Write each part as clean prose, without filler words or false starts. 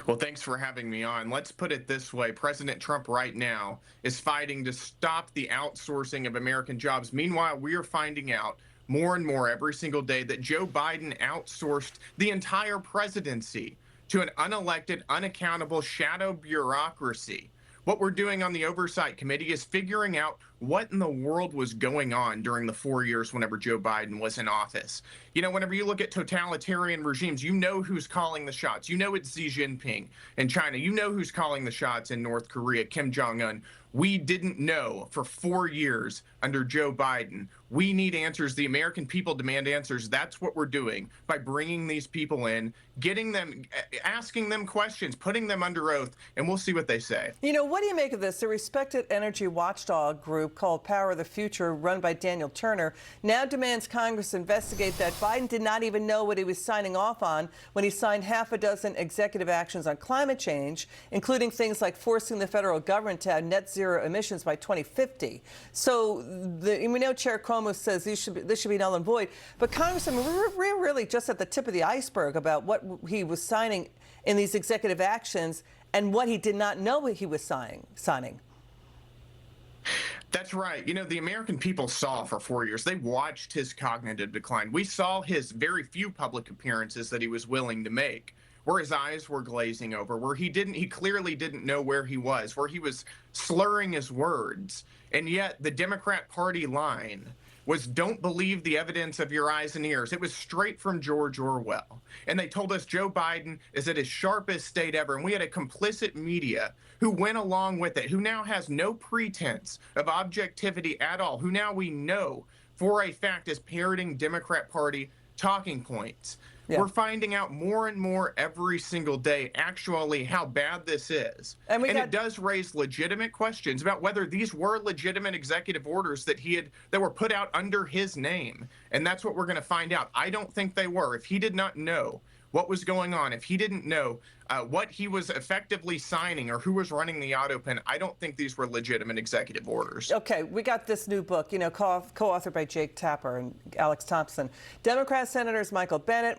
Well, thanks for having me on. Let's put it this way. President Trump right now is fighting to stop the outsourcing of American jobs. Meanwhile, we are finding out more and more every single day that Joe Biden outsourced the entire presidency to an unelected, unaccountable shadow bureaucracy. What we're doing on the Oversight Committee is figuring out what in the world was going on during the 4 years whenever Joe Biden was in office. You know, whenever you look at totalitarian regimes, you know who's calling the shots. You know it's Xi Jinping in China. You know who's calling the shots in North Korea, Kim Jong-un. We didn't know for 4 years under Joe Biden. We need answers. The American people demand answers. That's what we're doing by bringing these people in, getting them, asking them questions, putting them under oath, and we'll see what they say. You know, what do you make of this? A respected energy watchdog group called Power of the Future, run by Daniel Turner, now demands Congress investigate that Biden did not even know what he was signing off on when he signed half a dozen executive actions on climate change, including things like forcing the federal government to have net zero emissions by 2050. So we know Chair Cuomo says this should be null and void, but Congressman, we're really just at the tip of the iceberg about what he was signing in these executive actions and what he did not know he was signing. That's right. You know, the American people saw for 4 years. They watched his cognitive decline. We saw his very few public appearances that he was willing to make, where his eyes were glazing over, where he clearly didn't know where he was, where he was slurring his words. And yet the Democrat Party line was, don't believe the evidence of your eyes and ears. It was straight from George Orwell. And they told us Joe Biden is at his sharpest state ever. And we had a complicit media who went along with it, who now has no pretense of objectivity at all, who now we know for a fact is parroting Democrat Party talking points. Yeah. We're finding out more and more every single day, actually, how bad this is. And it does raise legitimate questions about whether these were legitimate executive orders that were put out under his name. And that's what we're going to find out. I don't think they were. If he did not know what was going on, if he didn't know what he was effectively signing or who was running the auto pen, I don't think these were legitimate executive orders. Okay, we got this new book, you know, co-authored by Jake Tapper and Alex Thompson. Democrat Senators Michael Bennet,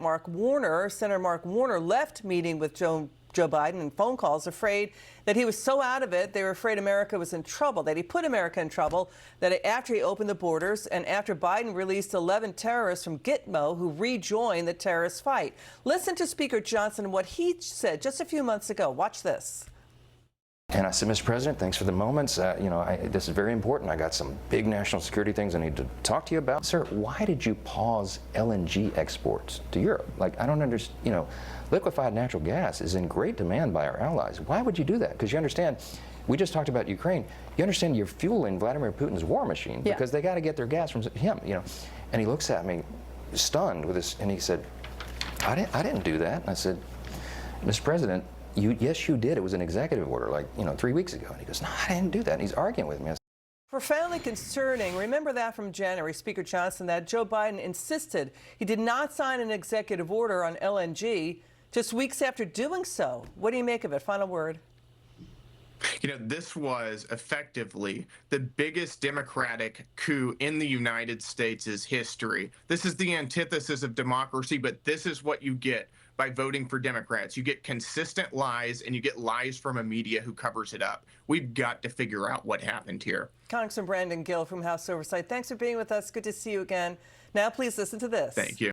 Senator Mark Warner left meeting with Joe Biden in phone calls, afraid that he was so out of it, they were afraid America was in trouble, that he put America in trouble, that after he opened the borders and after Biden released 11 terrorists from Gitmo who rejoined the terrorist fight. Listen to Speaker Johnson and what he said just a few months ago. Watch this. And I said, Mr. President, thanks for the moments. This is very important. I got some big national security things I need to talk to you about. Sir, why did you pause LNG exports to Europe? Like, I don't understand, liquefied natural gas is in great demand by our allies. Why would you do that? Because you understand, we just talked about Ukraine. You understand you're fueling Vladimir Putin's war machine because they got to get their gas from him, And he looks at me stunned with this, and he said, I didn't do that. And I said, Mr. President, yes, you did. It was an executive order, 3 weeks ago. And he goes, no, I didn't do that. And he's arguing with me. Profoundly concerning. Remember that from January, Speaker Johnson, that Joe Biden insisted he did not sign an executive order on LNG just weeks after doing so. What do you make of it? Final word. This was effectively the biggest Democratic coup in the United States' history. This is the antithesis of democracy, but this is what you get by voting for Democrats. You get consistent lies, and you get lies from a media who covers it up. We've got to figure out what happened here. Congressman Gill from House Oversight, thanks for being with us. Good to see you again. Now, please listen to this. Thank you.